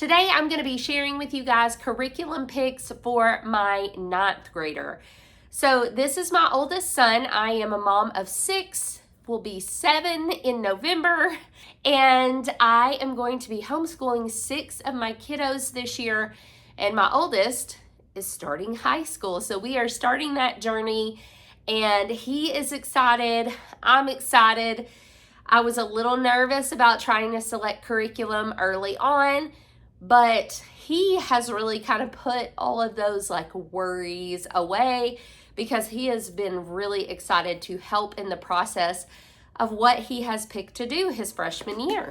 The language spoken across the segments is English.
Today I'm going to be sharing with you guys curriculum picks for my 9th grader. So this is my oldest son. I am a mom of 6, will be 7 in November, and I am going to be homeschooling 6 of my kiddos this year, and my oldest is starting high school. So we are starting that journey, and he is excited. I'm excited. I was a little nervous about trying to select curriculum early on, but he has really kind of put all of those worries away because he has been really excited to help in the process of what he has picked to do his freshman year.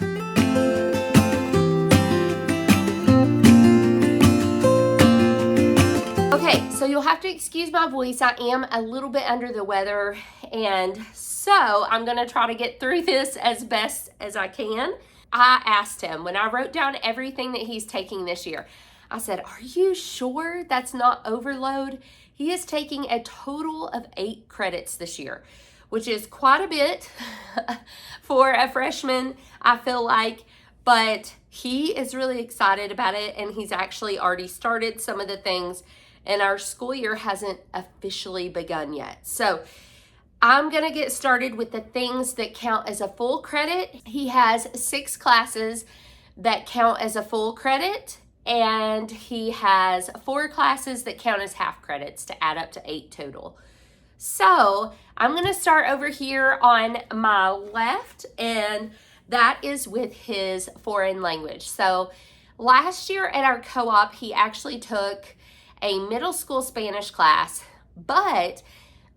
Okay, so you'll have to excuse my voice. I am a little bit under the weather, and so I'm going to try to get through this as best as I can. I asked him, when I wrote down everything that he's taking this year, I said, are you sure that's not overload? He is taking a total of 8 credits this year, which is quite a bit for a freshman, I feel like, but he is really excited about it, and he's actually already started some of the things, and our school year hasn't officially begun yet. So I'm going to get started with the things that count as a full credit. He has 6 classes that count as a full credit, and he has 4 classes that count as half credits to add up to 8 total. So I'm going to start over here on my left, and that is with his foreign language. So last year at our co-op, he actually took a middle school Spanish class, but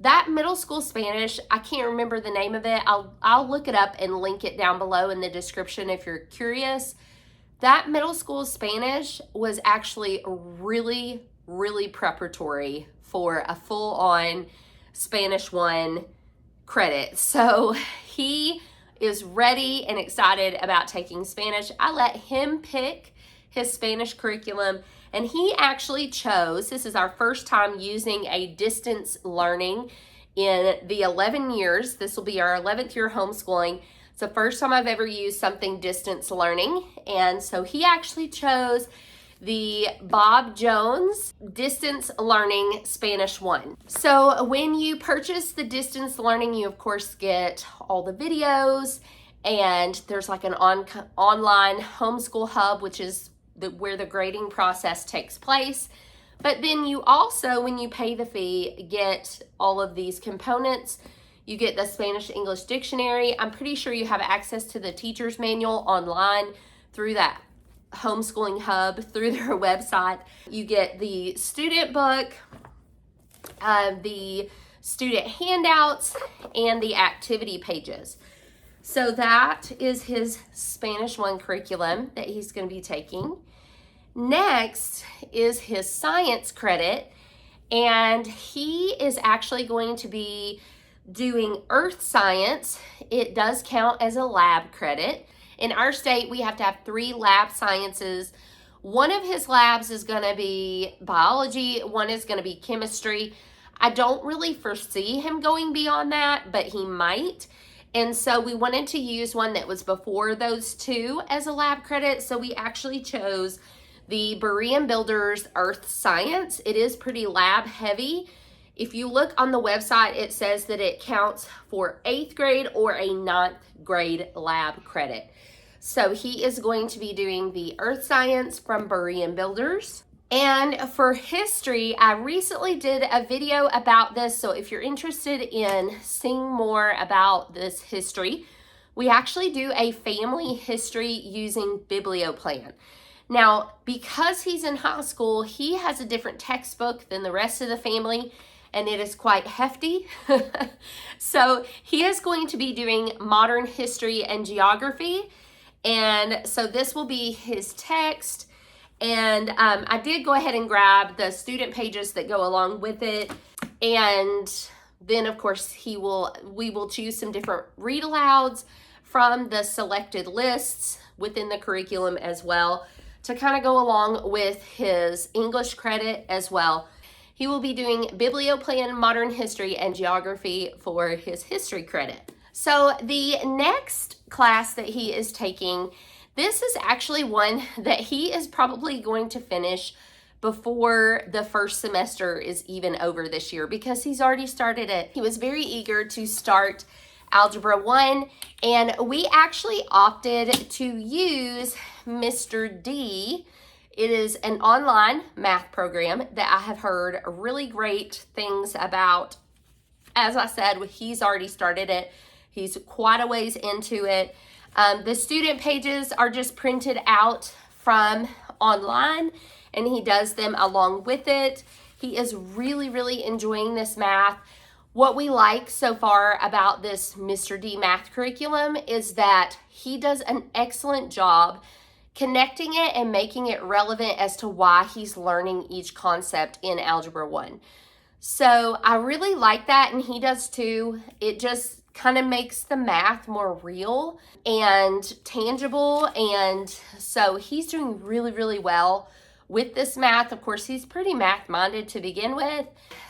that middle school Spanish, I can't remember the name of it. I'll look it up and link it down below in the description if you're curious. That middle school Spanish was actually really, really preparatory for a full-on Spanish 1 credit. So he is ready and excited about taking Spanish. I let him pick his Spanish curriculum, and he actually chose, this is our first time using a distance learning in the 11 years. This will be our 11th year homeschooling. It's the first time I've ever used something distance learning. And so he actually chose the Bob Jones Distance Learning Spanish 1. So when you purchase the distance learning, you of course get all the videos, and there's like an online homeschool hub, which is where the grading process takes place. But then you also, when you pay the fee, get all of these components. You get the Spanish-English dictionary. I'm pretty sure you have access to the teacher's manual online through that homeschooling hub, through their website. You get the student book, the student handouts, and the activity pages. So that is his Spanish 1 curriculum that he's going to be taking. Next is his science credit, and he is actually going to be doing earth science. It does count as a lab credit. In our state, we have to have 3 lab sciences. One of his labs is going to be biology, one is going to be chemistry. I don't really foresee him going beyond that, but he might. And so we wanted to use one that was before those 2 as a lab credit. So we actually chose the Berean Builders Earth Science. It is pretty lab heavy. If you look on the website, it says that it counts for 8th grade or a 9th grade lab credit. So he is going to be doing the Earth Science from Berean Builders. And for history, I recently did a video about this, so if you're interested in seeing more about this history, we actually do a family history using BiblioPlan. Now, because he's in high school, he has a different textbook than the rest of the family, and it is quite hefty. So he is going to be doing modern history and geography, and so this will be his text. And I did go ahead and grab the student pages that go along with it. And then, of course, we will choose some different read alouds from the selected lists within the curriculum as well to kind of go along with his English credit as well. He will be doing BiblioPlan, Modern History, and Geography for his history credit. So the next class that he is taking, This is actually one that he is probably going to finish before the first semester is even over this year because he's already started it. He was very eager to start Algebra 1, and we actually opted to use Mr. D. It is an online math program that I have heard really great things about. As I said, he's already started it. He's quite a ways into it. The student pages are just printed out from online, and he does them along with it. He is really, really enjoying this math. What we like so far about this Mr. D math curriculum is that he does an excellent job connecting it and making it relevant as to why he's learning each concept in Algebra 1. So I really like that, and he does too. It just kind of makes the math more real and tangible, and so he's doing really, really well with this math. Of course, he's pretty math-minded to begin with.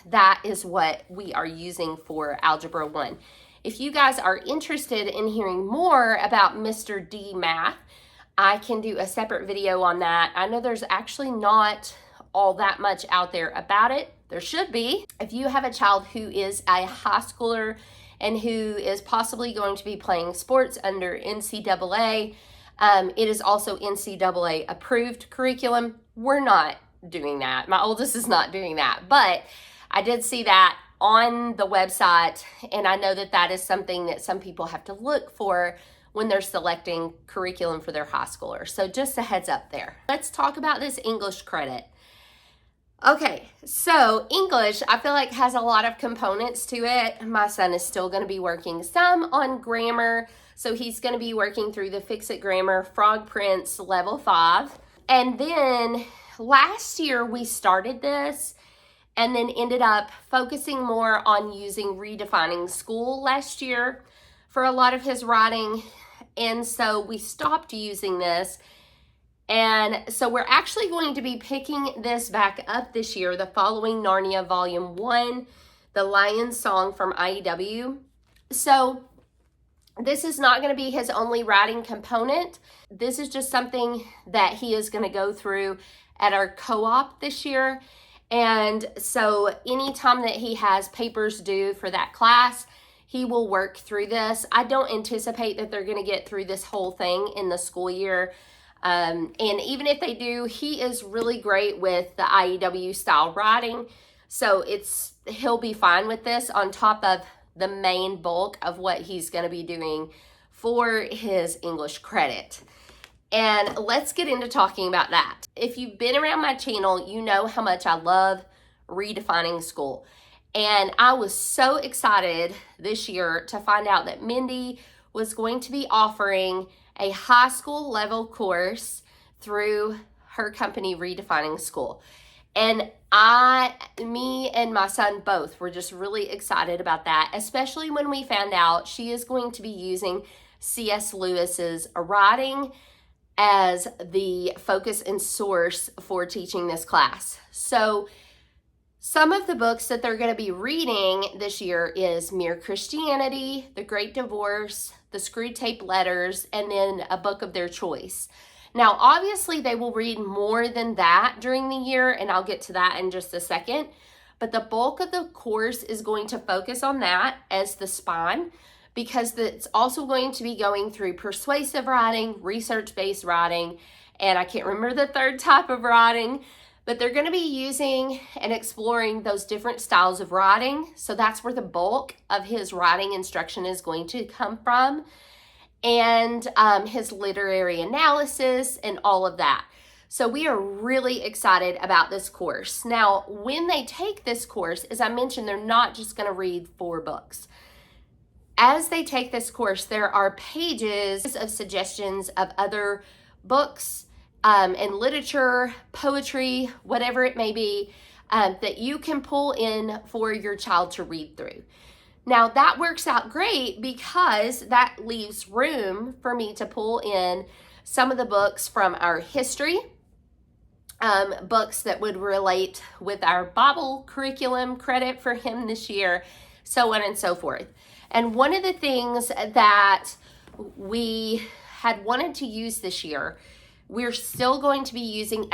That is what we are using for Algebra 1. If you guys are interested in hearing more about Mr. D math, I can do a separate video on that. I know there's actually not all that much out there about it. There should be. If you have a child who is a high schooler and who is possibly going to be playing sports under NCAA, it is also NCAA approved curriculum. We're not doing that. My oldest is not doing that, but I did see that on the website, and I know that that is something that some people have to look for when they're selecting curriculum for their high schooler. So just a heads up there. Let's talk about this English credit. Okay, so English, I feel like has a lot of components to it. My son is still going to be working some on grammar. So he's going to be working through the Fix-It Grammar Frog Prince Level 5. And then last year we started this and then ended up focusing more on using Redefining School last year for a lot of his writing. And so we stopped using this. And so we're actually going to be picking this back up this year, the following Narnia Volume 1, The Lion's Song from IEW. So this is not going to be his only writing component. This is just something that he is going to go through at our co-op this year. And so anytime that he has papers due for that class, he will work through this. I don't anticipate that they're going to get through this whole thing in the school year. And even if they do, he is really great with the IEW style writing. So he'll be fine with this on top of the main bulk of what he's going to be doing for his English credit. And let's get into talking about that. If you've been around my channel, you know how much I love Redefining School. And I was so excited this year to find out that Mindy was going to be offering a high school level course through her company, Redefining School. And me and my son both were just really excited about that, especially when we found out she is going to be using C.S. Lewis's writing as the focus and source for teaching this class. So some of the books that they're going to be reading this year is Mere Christianity, The Great Divorce, The Screwtape Letters, and then a book of their choice. Now, obviously, they will read more than that during the year, and I'll get to that in just a second. But the bulk of the course is going to focus on that as the spine, because it's also going to be going through persuasive writing, research-based writing, and I can't remember the third type of writing, but they're going to be using and exploring those different styles of writing. So that's where the bulk of his writing instruction is going to come from, and his literary analysis and all of that. So we are really excited about this course. Now, when they take this course, as I mentioned, they're not just going to read 4 books. As they take this course, there are pages of suggestions of other books and literature, poetry, whatever it may be, that you can pull in for your child to read through. Now, that works out great because that leaves room for me to pull in some of the books from our history, books that would relate with our Bible curriculum credit for him this year, so on and so forth. And one of the things that we had wanted to use this year. We're still going to be using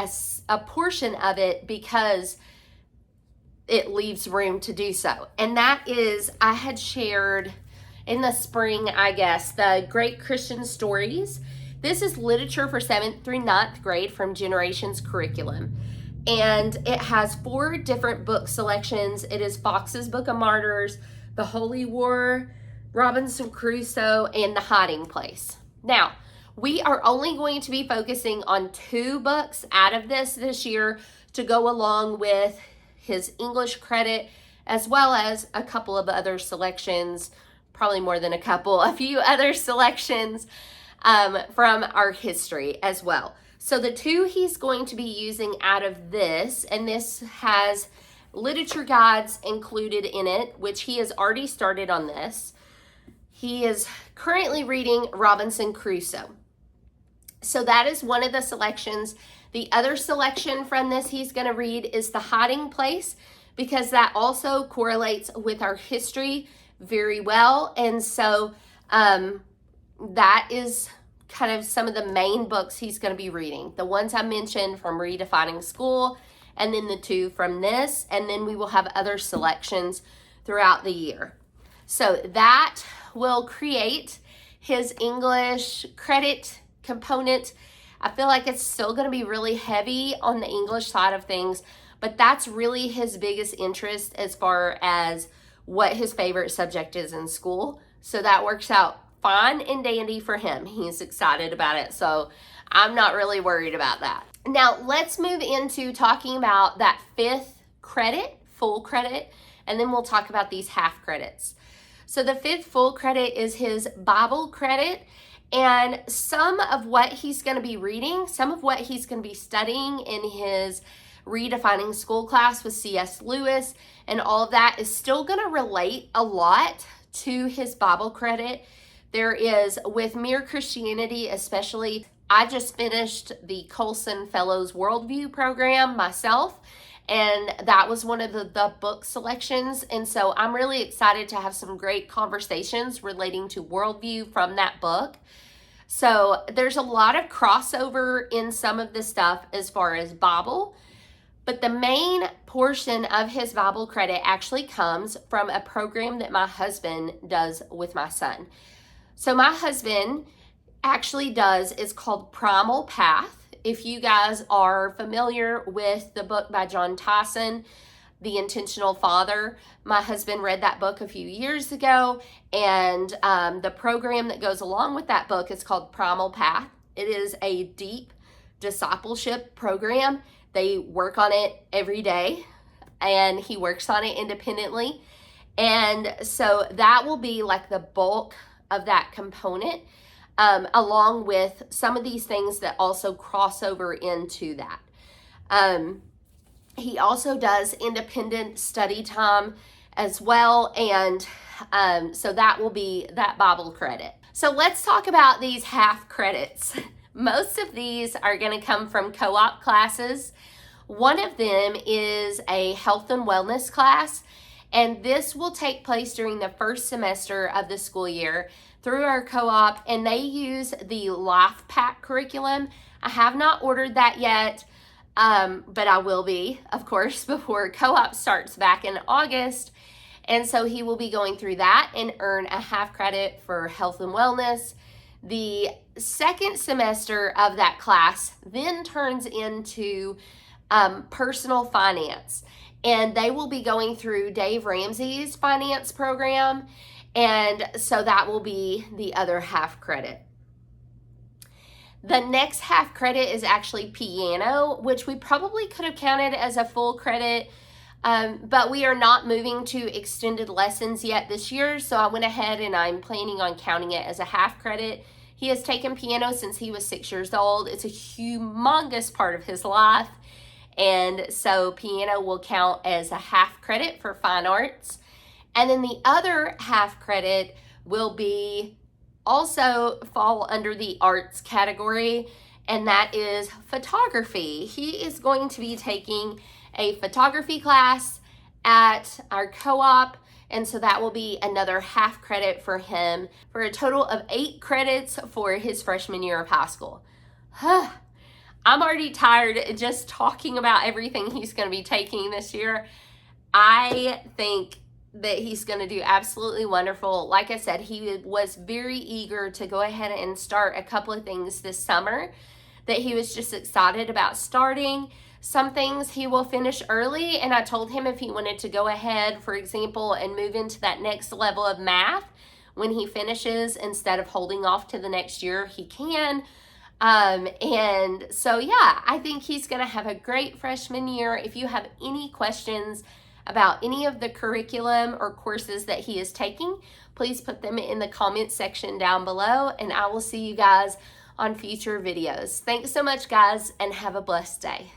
a portion of it because it leaves room to do so. And that is, I had shared in the spring, I guess, the Great Christian Stories. This is literature for 7th through 9th grade from Generations curriculum. And it has 4 different book selections. It is Fox's Book of Martyrs, The Holy War, Robinson Crusoe, and The Hiding Place. Now, we are only going to be focusing on 2 books out of this year to go along with his English credit, as well as a couple of other selections, probably more than a few other selections from our history as well. So the 2 he's going to be using out of this, and this has literature guides included in it, which he has already started on this. He is currently reading Robinson Crusoe. So that is one of the selections. The other selection from this he's going to read is The Hiding Place, because that also correlates with our history very well. And so that is kind of some of the main books he's going to be reading. The ones I mentioned from Redefining School, and then the 2 from this, and then we will have other selections throughout the year. So that will create his English credit component. I feel like it's still going to be really heavy on the English side of things, but that's really his biggest interest as far as what his favorite subject is in school. So that works out fine and dandy for him. He's excited about it, so I'm not really worried about that. Now let's move into talking about that 5th credit, full credit, and then we'll talk about these half credits. So the 5th full credit is his Bible credit, and some of what he's going to be reading, some of what he's going to be studying in his Redefining School class with C.S. Lewis and all of that is still going to relate a lot to his Bible credit. There is, with Mere Christianity especially, I just finished the Colson Fellows Worldview program myself, and that was one of the book selections. And so I'm really excited to have some great conversations relating to worldview from that book. So there's a lot of crossover in some of the stuff as far as Bible, but the main portion of his Bible credit actually comes from a program that my husband does with my son. So my husband actually is called Primal Path. If you guys are familiar with the book by John Tyson, The Intentional Father, my husband read that book a few years ago, and the program that goes along with that book is called Primal Path. It is a deep discipleship program. They work on it every day, and he works on it independently. And so that will be like the bulk of that component, along with some of these things that also cross over into that. He also does independent study time as well, and so that will be that Bible credit. So let's talk about these half credits. Most of these are going to come from co-op classes. One of them is a health and wellness class, and this will take place during the first semester of the school year through our co-op, and they use the Life Pack curriculum. I have not ordered that yet, but I will be, of course, before co-op starts back in August. And so he will be going through that and earn a half credit for health and wellness. The second semester of that class then turns into personal finance, and they will be going through Dave Ramsey's finance program, and so that will be the other half credit. The next half credit is actually piano, which we probably could have counted as a full credit, but we are not moving to extended lessons yet this year, so I went ahead and I'm planning on counting it as a half credit. He has taken piano since he was 6 years old. It's a humongous part of his life, and so piano will count as a half credit for fine arts. And then the other half credit will be also fall under the arts category, and that is photography. He is going to be taking a photography class at our co-op, And so that will be another half credit for him for a total of 8 credits for his freshman year of high school. I'm already tired just talking about everything he's going to be taking this year. I think that he's going to do absolutely wonderful. Like I said, he was very eager to go ahead and start a couple of things this summer that he was just excited about starting. Some things he will finish early, and I told him if he wanted to go ahead, for example, and move into that next level of math when he finishes instead of holding off to the next year, he can. And so, yeah, I think he's going to have a great freshman year. If you have any questions about any of the curriculum or courses that he is taking, please put them in the comment section down below, and I will see you guys on future videos. Thanks so much, guys, and have a blessed day.